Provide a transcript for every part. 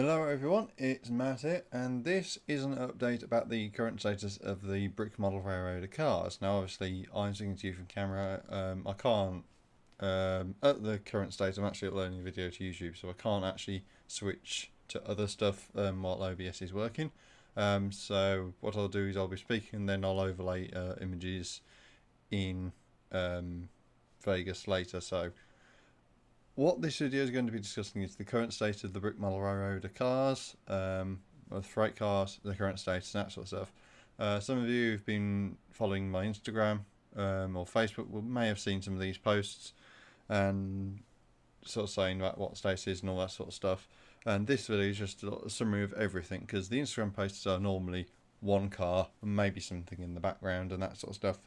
Hello everyone, it's Matt here, and this is an update about the current status of the brick model railroader cars. Now obviously I'm speaking to you from camera. I can't, at the current state I'm actually uploading a video to YouTube, so I can't actually switch to other stuff while OBS is working. So what I'll do is I'll be speaking and then I'll overlay images in Vegas later. So what this video is going to be discussing is the current state of the brick model railroader cars, the freight cars, the current status and that sort of stuff. Some of you who've been following my Instagram or Facebook may have seen some of these posts and sort of saying about what status is and all that sort of stuff. And this video is just a summary of everything, because the Instagram posts are normally one car and maybe something in the background and that sort of stuff.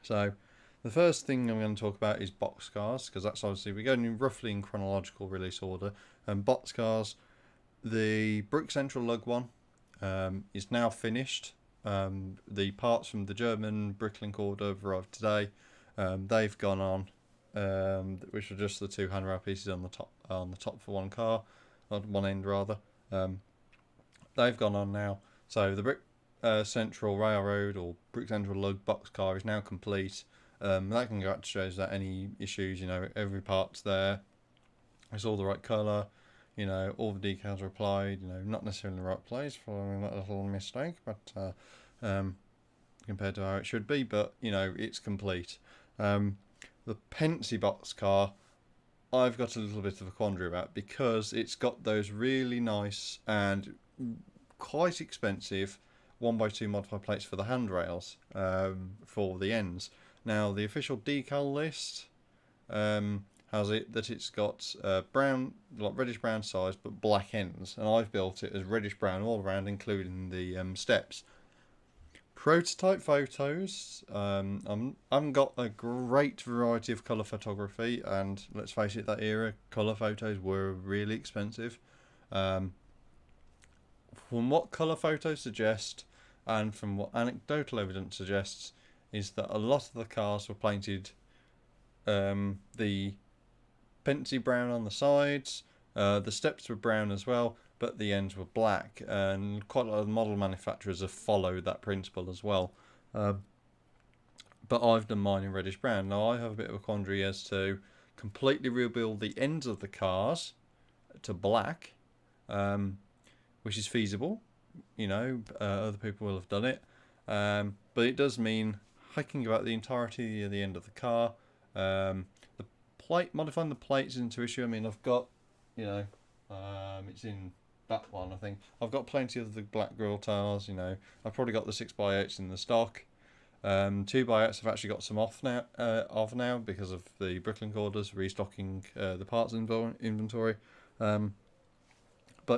So the first thing I'm going to talk about is box cars, because that's obviously, we're going roughly in chronological release order. And box cars, the Brick Central Lug one is now finished. The parts from the German Bricklink order arrived today. They've gone on, which are just the two handrail pieces on the top for one car, on one end rather. They've gone on now. So the Brick Central Railroad or Brick Central Lug box car is now complete. That can go out to shows that any issues, every part's there, it's all the right colour, all the decals are applied, not necessarily in the right place, following that little mistake, but compared to how it should be, but it's complete. The Pensy box car, I've got a little bit of a quandary about, because it's got those really nice and quite expensive 1x2 modified plates for the handrails, for the ends. Now the official decal list has it that it's got brown, like reddish brown sides, but black ends, and I've built it as reddish brown all around, including the steps. Prototype photos, I haven't got a great variety of colour photography, and let's face it, that era colour photos were really expensive. From what colour photos suggest, and from what anecdotal evidence suggests, is that a lot of the cars were painted the Pensy brown on the sides, the steps were brown as well, but the ends were black, and quite a lot of model manufacturers have followed that principle as well. But I've done mine in reddish brown. Now I have a bit of a quandary as to completely rebuild the ends of the cars to black, which is feasible. Other people will have done it, but it does mean hiking about the entirety of the end of the car. The plate, modifying the plates into issue. I mean, I've got, it's in that one, I think. I've got plenty of the black grill tiles, I've probably got the 6x8s in the stock. 2x8s I've actually got some off now because of the Bricklink Orders restocking the parts inventory. But,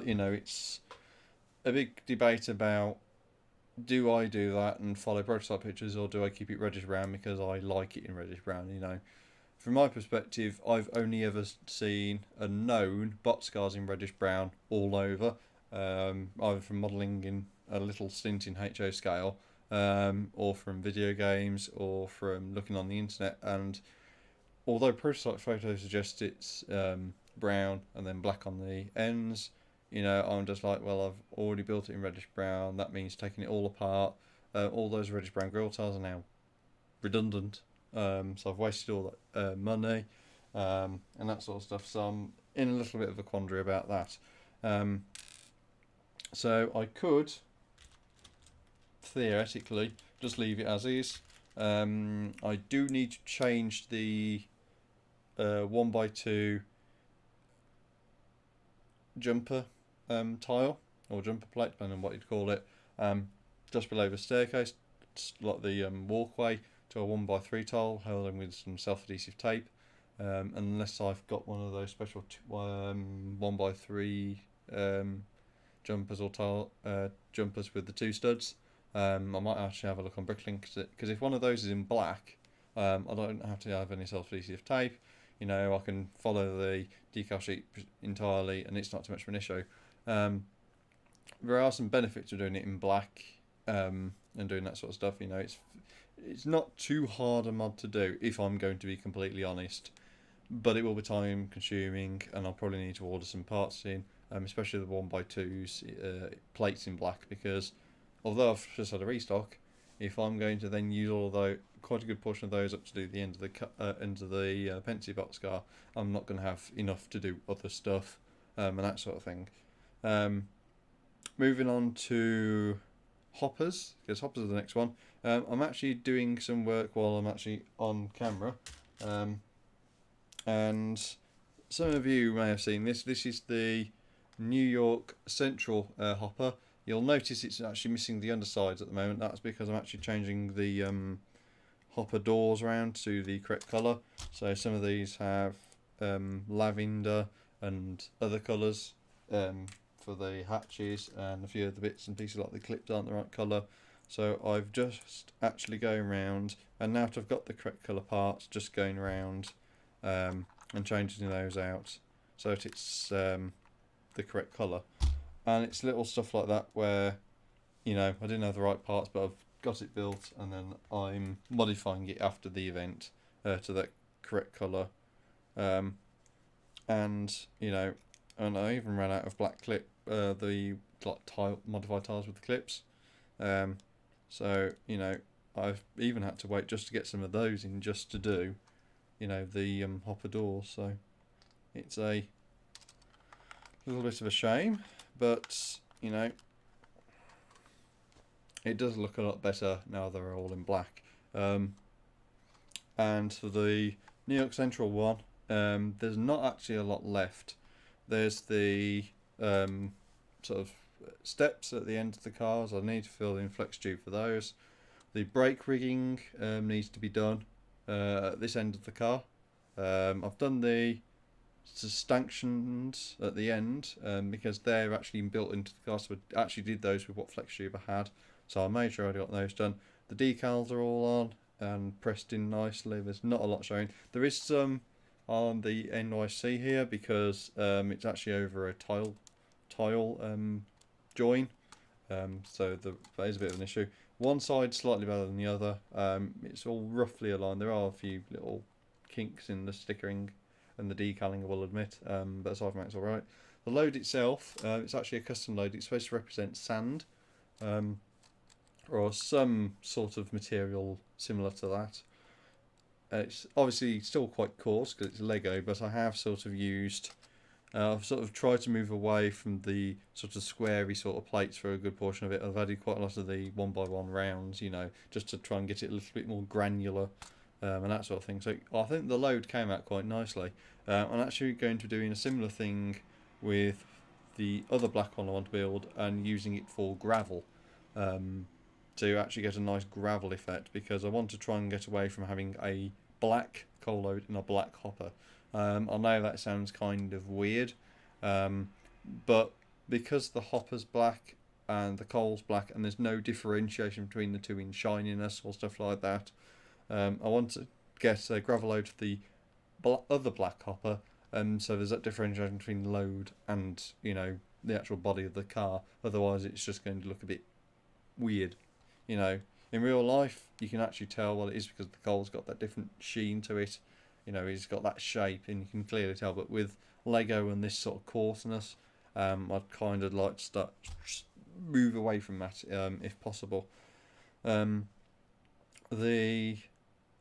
it's a big debate about, do I do that and follow prototype pictures, or do I keep it reddish brown because I like it in reddish brown? From my perspective, I've only ever seen and known box cars in reddish brown all over, either from modelling in a little stint in HO scale, or from video games, or from looking on the internet. And although prototype photos suggest it's brown and then black on the ends, I'm just like, well, I've already built it in reddish brown. That means taking it all apart. All those reddish brown grill tiles are now redundant. So I've wasted all that money and that sort of stuff. So I'm in a little bit of a quandary about that. So I could theoretically just leave it as is. I do need to change the 1x2 jumper tile or jumper plate, depending on what you'd call it, just below the staircase, like the walkway, to a 1x3 tile held in with some self-adhesive tape, unless I've got one of those special 1x3 jumpers or tile jumpers with the two studs. I might actually have a look on Bricklink, because if one of those is in black, I don't have to have any self-adhesive tape. I can follow the decal sheet entirely, and it's not too much of an issue. There are some benefits of doing it in black and doing that sort of stuff. It's not too hard a mod to do, if I'm going to be completely honest. but it will be time consuming and I'll probably need to order some parts in. especially the 1x2s plates in black, because although I've just had a restock, if I'm going to then use all those, quite a good portion of those up to do the end of the Pensy boxcar, I'm not going to have enough to do other stuff and that sort of thing. Moving on to hoppers, because hoppers are the next one. I'm actually doing some work while I'm actually on camera, and some of you may have seen this. This is the New York Central hopper. You'll notice it's actually missing the undersides at the moment. That's because I'm actually changing the hopper doors around to the correct colour. So some of these have lavender and other colours for the hatches, and a few of the bits and pieces like the clips aren't the right colour. So I've just actually going around, and now that I've got the correct colour parts, just going around and changing those out so that it's the correct colour. And it's little stuff like that where, you know, I didn't have the right parts, but I've got it built, and then I'm modifying it after the event to that correct colour. And, you know, and I even ran out of black clip, the like modified tiles with the clips. So, you know, I've even had to wait just to get some of those in, just to do, you know, the hopper doors. So it's a little bit of a shame, but, you know, it does look a lot better now they're all in black. And for the New York Central one, there's not actually a lot left. There's the sort of steps at the end of the cars. I need to fill in flex tube for those. The brake rigging needs to be done at this end of the car. I've done the stanchions at the end because they're actually built into the car, so I actually did those with what flex tube I had, so I made sure I got those done. The decals are all on and pressed in nicely. There's not a lot showing. There is some on the NYC here because it's actually over a tile join, so that is a bit of an issue. One side slightly better than the other. It's all roughly aligned. There are a few little kinks in the stickering and the decaling, I will admit, but aside from that, it's alright. The load itself, it's actually a custom load. It's supposed to represent sand, or some sort of material similar to that. It's obviously still quite coarse because it's Lego, but I have sort of used, I've sort of tried to move away from the sort of squarey sort of plates for a good portion of it. I've added quite a lot of the 1x1 rounds, you know, just to try and get it a little bit more granular. And that sort of thing. So I think the load came out quite nicely. I'm actually going to be doing a similar thing with the other black one I want to build, and using it for gravel to actually get a nice gravel effect, because I want to try and get away from having a black coal load and a black hopper. I know that sounds kind of weird, but because the hopper's black and the coal's black, and there's no differentiation between the two in shininess or stuff like that, I want to get a gravel load for the other black hopper, so there's that differentiation between load and, you know, the actual body of the car. Otherwise it's just going to look a bit weird, you know. In real life you can actually tell what it is because the coal's got that different sheen to it, you know, it's got that shape and you can clearly tell. But with Lego and this sort of coarseness, I'd kind of like to move away from that if possible. The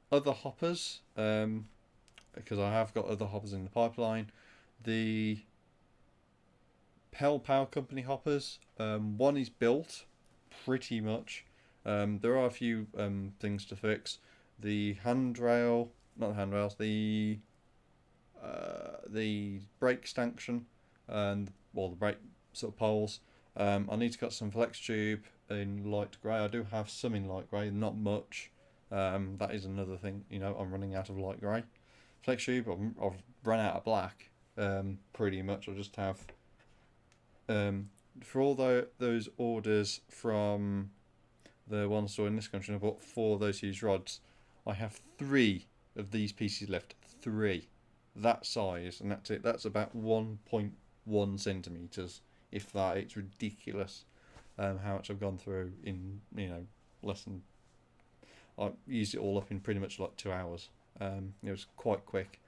other hoppers, because I have got other hoppers in the pipeline, the Pell Power Company hoppers, one is built pretty much. There are a few things to fix. The handrail, not the handrails, the brake stanchion and the brake sort of poles. I need to cut some flex tube in light grey. I do have some in light grey, not much. That is another thing, you know, I'm running out of light grey. Flex tube, I've run out of black, pretty much. I'll just have, for all those orders from the one store in this country, I bought 4 of those huge rods. I have 3 of these pieces left, 3, that size, and that's it. That's about 1.1 centimetres, if that. It's ridiculous how much I've gone through in, you know, less than, I used it all up in pretty much like 2 hours. It was quite quick.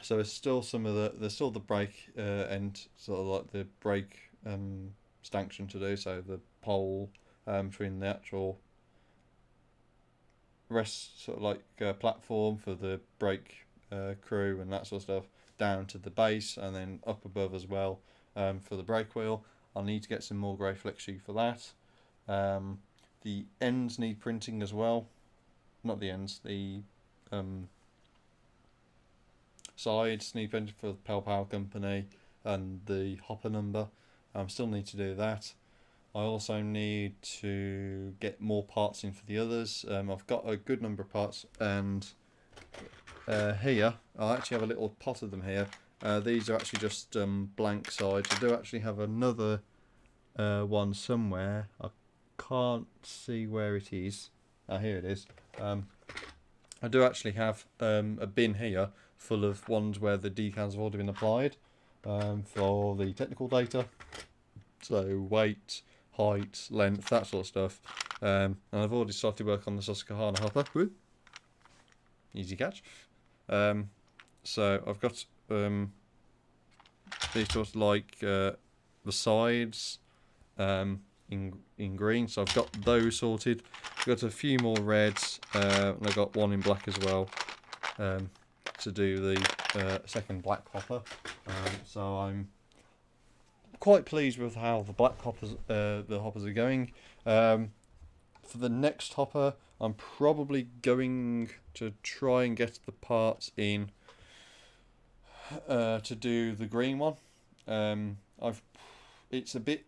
So there's still some of there's still the brake end, sort of like the brake stanchion to do. So the pole between the actual rest, sort of like platform for the brake crew and that sort of stuff, down to the base, and then up above as well for the brake wheel. I'll need to get some more grey flex sheet for that. The ends need printing as well. Not the ends, the sides need printing for the Power Company and the hopper number. Still need to do that. I also need to get more parts in for the others. I've got a good number of parts, and here I actually have a little pot of them here. These are actually just blank sides. I do actually have another one somewhere. I can't see where it is. Here it is. I do actually have a bin here full of ones where the decals have already been applied for the technical data. So weight, height, length, that sort of stuff. And I've already started work on the Susquehanna hopper. Woo. Easy catch. So I've got these sort of like the sides in green, so I've got those sorted. I've got a few more reds, and I've got one in black as well to do the second black hopper. So I'm quite pleased with how the black hoppers are going. For the next hopper, I'm probably going to try and get the parts in to do the green one. It's a bit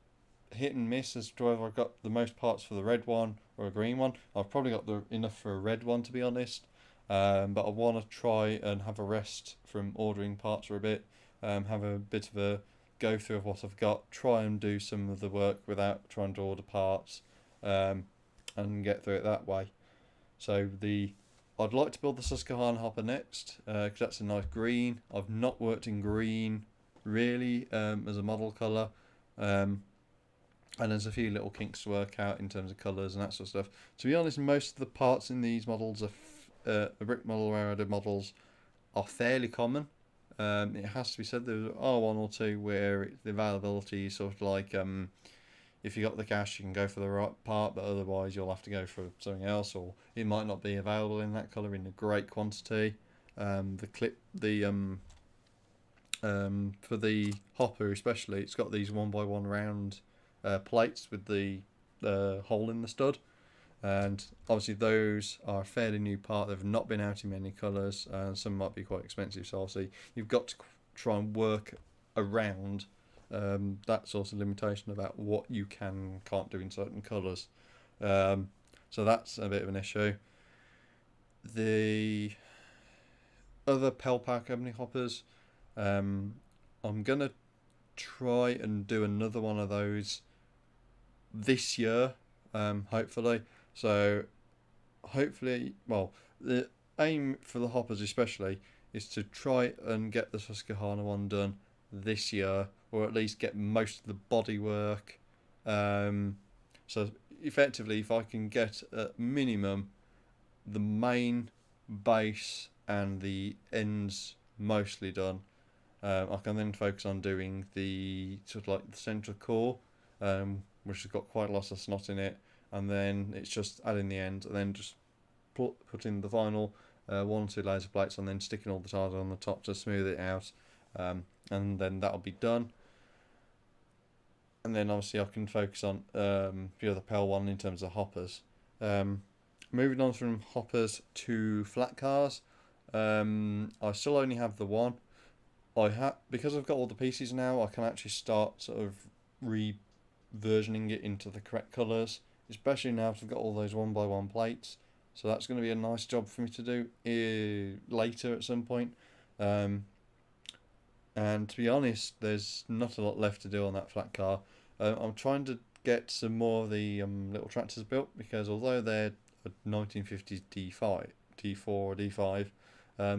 hit and miss as to whether I've got the most parts for the red one or a green one. I've probably got enough for a red one, to be honest. But I want to try and have a rest from ordering parts for a bit. Have a bit of a go through of what I've got. Try and do some of the work without trying to order parts, and get through it that way. So I'd like to build the Susquehanna hopper next, because that's a nice green. I've not worked in green really as a model colour. And there's a few little kinks to work out in terms of colours and that sort of stuff. To be honest, most of the parts in these models, the brick model railroad models, are fairly common. It has to be said there are one or two where the availability is sort of like if you got the cash you can go for the right part, but otherwise you'll have to go for something else, or it might not be available in that colour in a great quantity. For the hopper especially, it's got these 1x1 round plates with the hole in the stud, and obviously those are a fairly new part. They've not been out in many colours, and some might be quite expensive, so obviously you've got to try and work around that sort of limitation about what you can't do in certain colours. So that's a bit of an issue. The other Power Company hoppers, I'm gonna try and do another one of those this year, hopefully. So hopefully, well, the aim for the hoppers especially is to try and get the Susquehanna one done this year, or at least get most of the body work. So effectively, if I can get at minimum the main base and the ends mostly done, I can then focus on doing the sort of like the central core, which has got quite a lot of snot in it, and then it's just adding the end, and then just putting the final 1 or 2 layers of plates, and then sticking all the tiles on the top to smooth it out, and then that'll be done. And then obviously I can focus on the other PAL one in terms of hoppers. Moving on from hoppers to flat cars, I still only have the one. Because I've got all the pieces now, I can actually start sort of reversioning it into the correct colours, especially now I've got all those 1x1 plates. So that's going to be a nice job for me to do later at some point. And to be honest, there's not a lot left to do on that flat car. I'm trying to get some more of the little tractors built, because although they're a 1950s D4 or D5,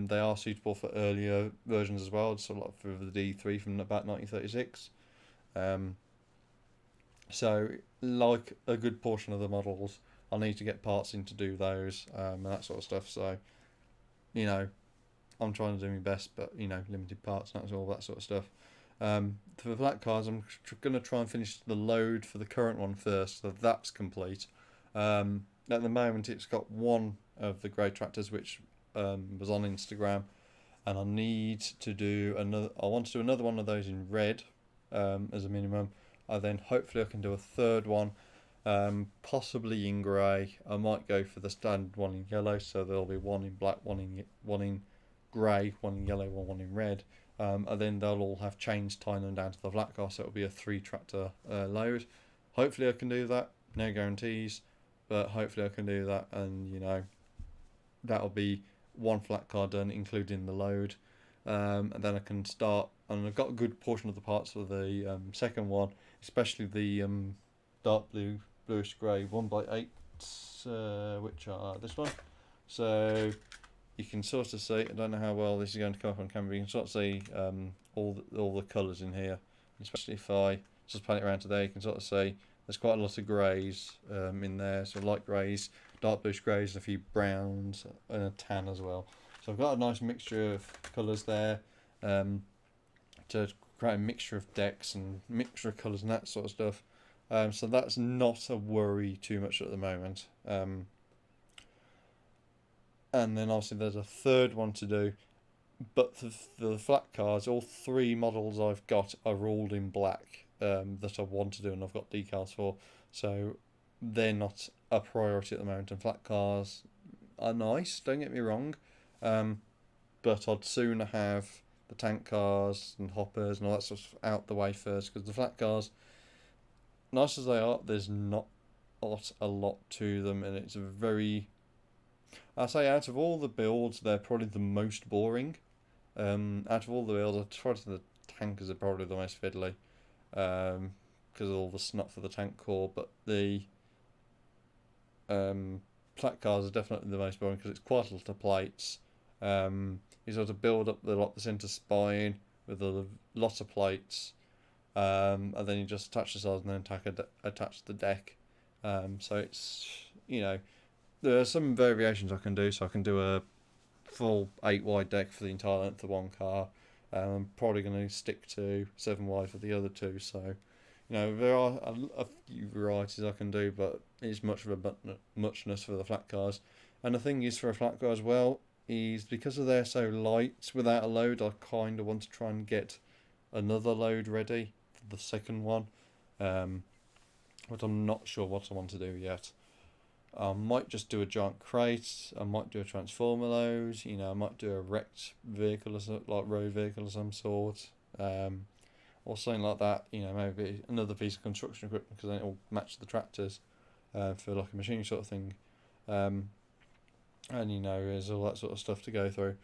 they are suitable for earlier versions as well, sort of like for the D3 from about 1936. So, like a good portion of the models, I need to get parts in to do those and that sort of stuff. So, you know, I'm trying to do my best, but you know, limited parts and that's all that sort of stuff. For the flat cars, I'm going to try and finish the load for the current one first, so that's complete. At the moment, it's got one of the grey tractors which was on Instagram, and I need to do another. I want to do another one of those in red as a minimum. Then hopefully I can do a third one, possibly in grey. I might go for the standard one in yellow, so there'll be one in black, one in grey, one in yellow, one in red. And then they'll all have chains tying them down to the flat car, so it'll be a 3 tractor load. Hopefully I can do that. No guarantees, but hopefully I can do that, and you know, that'll be one flat car done, including the load. And then I can start, and I've got a good portion of the parts for the second one, especially the dark blue, bluish grey 1x8, which are this one. So you can sort of see, I don't know how well this is going to come up on camera, but you can sort of see all the colours in here, especially if I just pan it around to there, you can sort of see there's quite a lot of greys in there, so light greys, dark bluish greys, and a few browns, and a tan as well. So I've got a nice mixture of colours there to create a mixture of decks and mixture of colours and that sort of stuff. So that's not a worry too much at the moment. And then obviously there's a third one to do, but the flat cars, all 3 models I've got are all in black that I want to do, and I've got decals for, so they're not a priority at the moment. And flat cars are nice, don't get me wrong, but I'd sooner have the tank cars and hoppers and all that sort of out the way first, because the flat cars, nice as they are, there's not a lot to them, and it's a very, I say out of all the builds, they're probably the most boring. Out of all the builds, I'd try to the tankers are probably the most fiddly, because of all the snot for the tank core, but the flat cars are definitely the most boring because it's quite a lot of plates. You sort of build up the centre spine with a lot of plates, and then you just attach the sides and then attach the deck. So it's, you know, there are some variations I can do. So I can do a full 8 wide deck for the entire length of one car. I'm probably going to stick to 7 wide for the other 2. So, you know, there are a few varieties I can do, but it's much of a muchness for the flat cars. And the thing is, for a flat car as well, is because of they're so light without a load, I kind of want to try and get another load ready for the second one. But I'm not sure what I want to do yet. I might just do a giant crate, I might do a transformer load, you know, I might do a wrecked vehicle, like road vehicle of some sort, or something like that, you know, maybe another piece of construction equipment, because then it'll match the tractors, for like a machine sort of thing, and you know, there's all that sort of stuff to go through.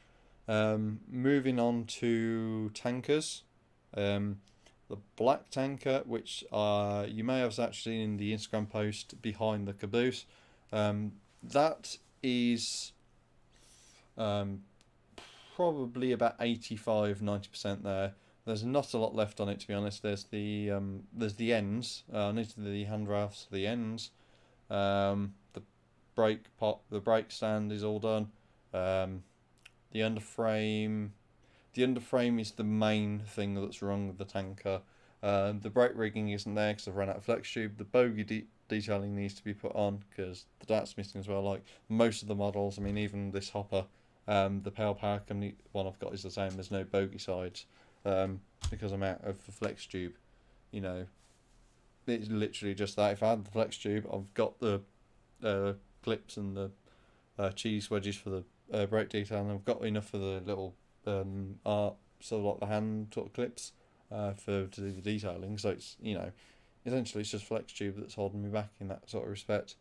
Moving on to tankers, the black tanker, which you may have actually seen in the Instagram post behind the caboose, that is probably about 85-90% there. There's not a lot left on it, to be honest. There's the ends. I need to do the handrails for the ends. The brake stand is all done. The underframe is the main thing that's wrong with the tanker. The brake rigging isn't there because I've run out of flex tube. The bogie detailing needs to be put on because that's missing as well. Like most of the models, I mean, even this hopper, the Power Company one I've got is the same. There's no bogie sides because I'm out of the flex tube. You know, it's literally just that. If I had the flex tube, I've got the clips and the cheese wedges for the brake detail, and I've got enough for the little sort of like the hand sort of clips to do the detailing. So it's, you know, essentially it's just flex tube that's holding me back in that sort of respect.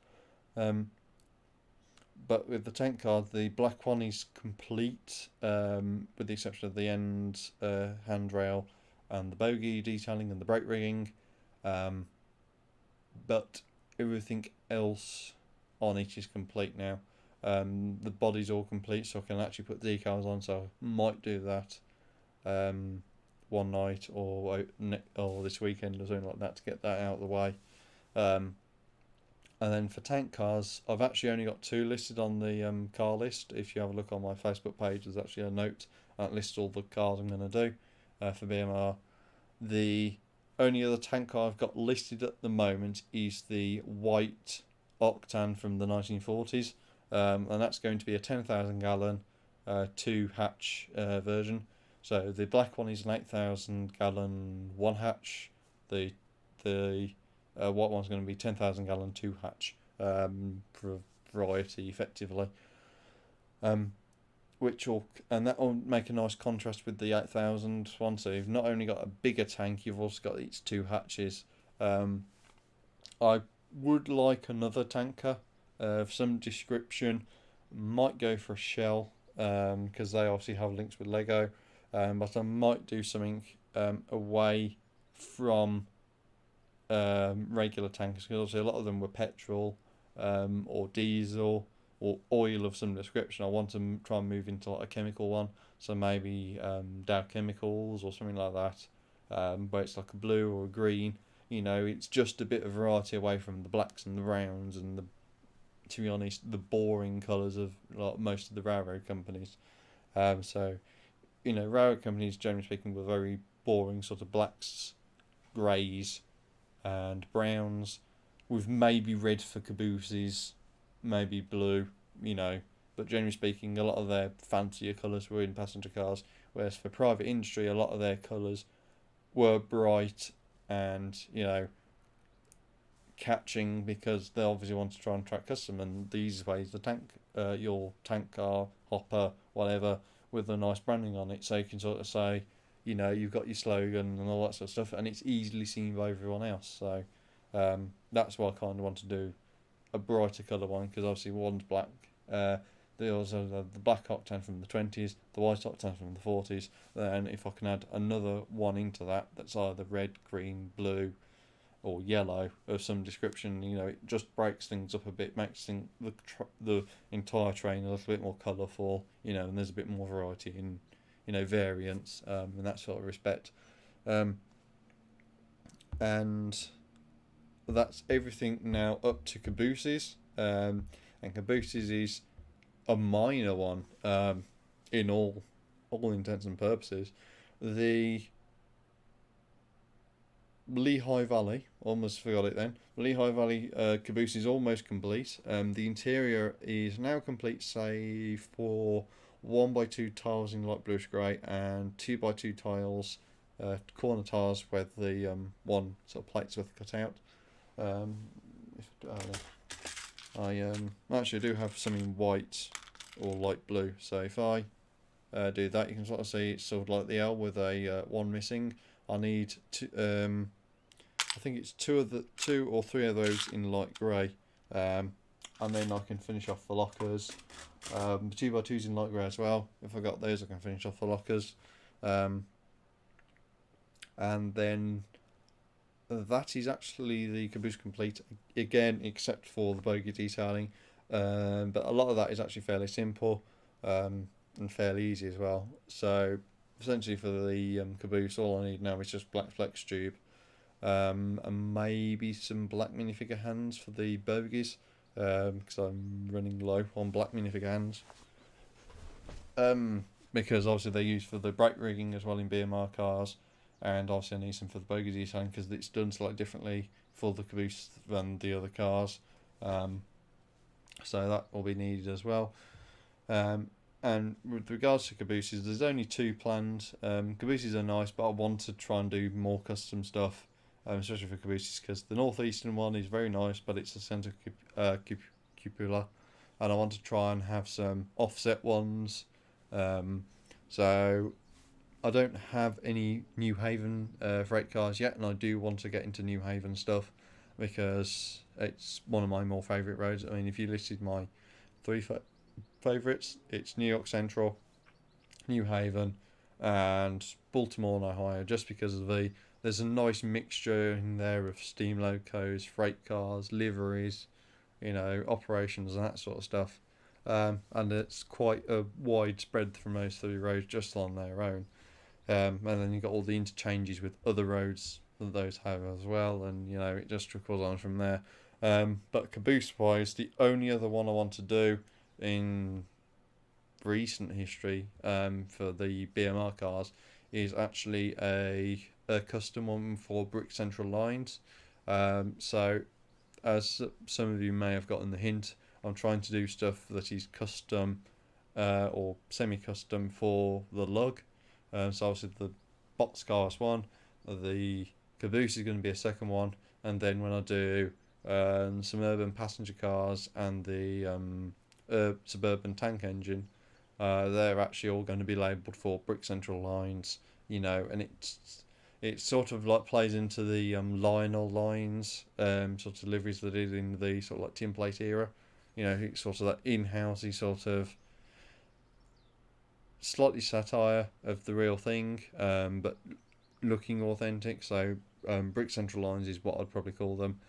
But with the tank car, the black one is complete, with the exception of the end handrail and the bogie detailing and the brake rigging, but everything else on it is complete now. The body's all complete, so I can actually put decals on, so I might do that one night or this weekend or something like that to get that out of the way. And then for tank cars, I've actually only got 2 listed on the car list. If you have a look on my Facebook page, there's actually a note that lists all the cars I'm going to do for BMR. The only other tank car I've got listed at the moment is the white Octane from the 1940s, and that's going to be a 10,000 gallon 2 hatch version. So the black one is an 8,000 gallon 1 hatch. The white one's going to be 10,000 gallon 2 hatch for variety effectively. And that will make a nice contrast with the 8,000 one. So you've not only got a bigger tank, you've also got its 2 hatches. I would like another tanker of some description. Might go for a Shell because they obviously have links with Lego, but I might do something away from regular tankers, because obviously a lot of them were petrol or diesel or oil of some description. I want to try and move into like a chemical one, so maybe Dow Chemicals or something like that, where it's like a blue or a green. It's just a bit of variety away from the blacks and the browns and to be honest, the boring colours of like most of the railroad companies. Railroad companies, generally speaking, were very boring sort of blacks, greys, and browns, with maybe red for cabooses, maybe blue, but generally speaking, a lot of their fancier colours were in passenger cars, whereas for private industry, a lot of their colours were bright and, catching, because they obviously want to try and attract custom, and the easiest way is your tank car, hopper, whatever, with a nice branding on it, so you can sort of say, you've got your slogan and all that sort of stuff, and it's easily seen by everyone else. So that's why I kind of want to do a brighter colour one, because obviously one's black. They also have the black Octane from the 20s, the white Octane from the 40s. Then if I can add another one into that, that's either red, green, blue, or yellow of some description, it just breaks things up a bit, makes the entire train a little bit more colourful, and there's a bit more variety in, variants in that sort of respect. And that's everything now up to cabooses. And cabooses is a minor one in all intents and purposes. The Lehigh Valley, almost forgot it then. Lehigh Valley caboose is almost complete. The interior is now complete, save for 1x2 tiles in light bluish grey and 2x2 tiles, corner tiles where the one sort of plates with cut out. I actually do have some in white or light blue, so if I do that, you can sort of see it's sort of like the L with a one missing. I need to, I think it's two or three of those in light grey, and then I can finish off the lockers. 2x2s in light grey as well. If I got those, I can finish off the lockers, and then that is actually the caboose complete again, except for the bogie detailing. But a lot of that is actually fairly simple and fairly easy as well. So essentially for the caboose, all I need now is just black flex tube, and maybe some black minifigure hands for the bogies, because I'm running low on black minifigure hands. Because obviously they're used for the brake rigging as well in BMR cars, and obviously I need some for the bogie detailing because it's done slightly differently for the caboose than the other cars. So that will be needed as well. And with regards to cabooses, there's only 2 planned. Cabooses are nice, but I want to try and do more custom stuff, especially for cabooses, because the northeastern one is very nice, but it's a centre cupola, and I want to try and have some offset ones. So I don't have any New Haven freight cars yet, and I do want to get into New Haven stuff because it's one of my more favourite roads. I mean, if you listed my 3 favourites, it's New York Central, New Haven, and Baltimore and Ohio, just because of there's a nice mixture in there of steam locos, freight cars, liveries, operations and that sort of stuff. And it's quite a wide spread from those 3 roads just on their own. And then you've got all the interchanges with other roads that those have as well, and it just trickles on from there. But caboose wise, the only other one I want to do in recent history for the BMR cars is actually a custom one for Brick Central lines. So as some of you may have gotten the hint, I'm trying to do stuff that is custom or semi-custom for the lug. So obviously the boxcar is one, the caboose is going to be a second one, and then when I do some urban passenger cars and the suburban tank engine, they're actually all going to be labelled for Brick Central lines, you know, and it sort of like plays into the Lionel lines sort of liveries that did in the sort of like tin plate era, you know, it's sort of that in-housey sort of slightly satire of the real thing, but looking authentic. So Brick Central lines is what I'd probably call them.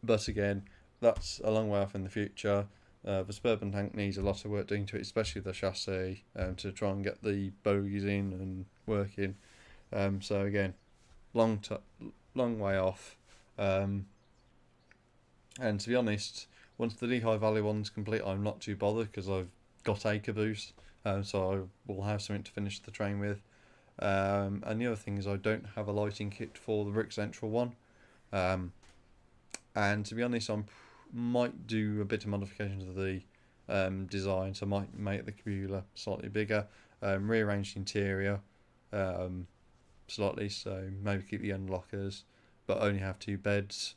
But again, that's a long way off in the future. The suburban tank needs a lot of work doing to it, especially the chassis, to try and get the bogies in and working. So again, long way off. And to be honest, once the Lehigh Valley one's complete, I'm not too bothered because I've got a caboose, so I will have something to finish the train with. And the other thing is I don't have a lighting kit for the Brick Central one. And to be honest, I might do a bit of modification to the design, so I might make the cupola slightly bigger, rearrange the interior slightly, so maybe keep the unlockers, but only have 2 beds.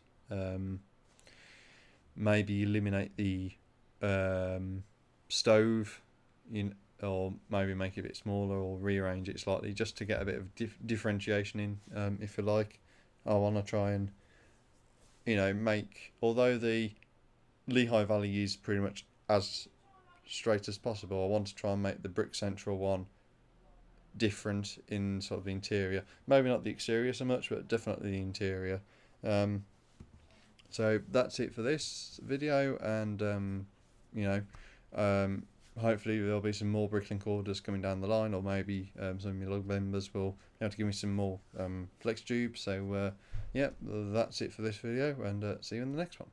Maybe eliminate the stove, or maybe make it a bit smaller, or rearrange it slightly, just to get a bit of differentiation in, if you like. I want to try and, make, although the Lehigh Valley is pretty much as straight as possible, I want to try and make the Brick Central one different in sort of the interior. Maybe not the exterior so much, but definitely the interior. So that's it for this video, and hopefully there'll be some more Bricklink orders coming down the line, or maybe some of your log members will be able to give me some more flex tubes. So yeah, that's it for this video, and see you in the next one.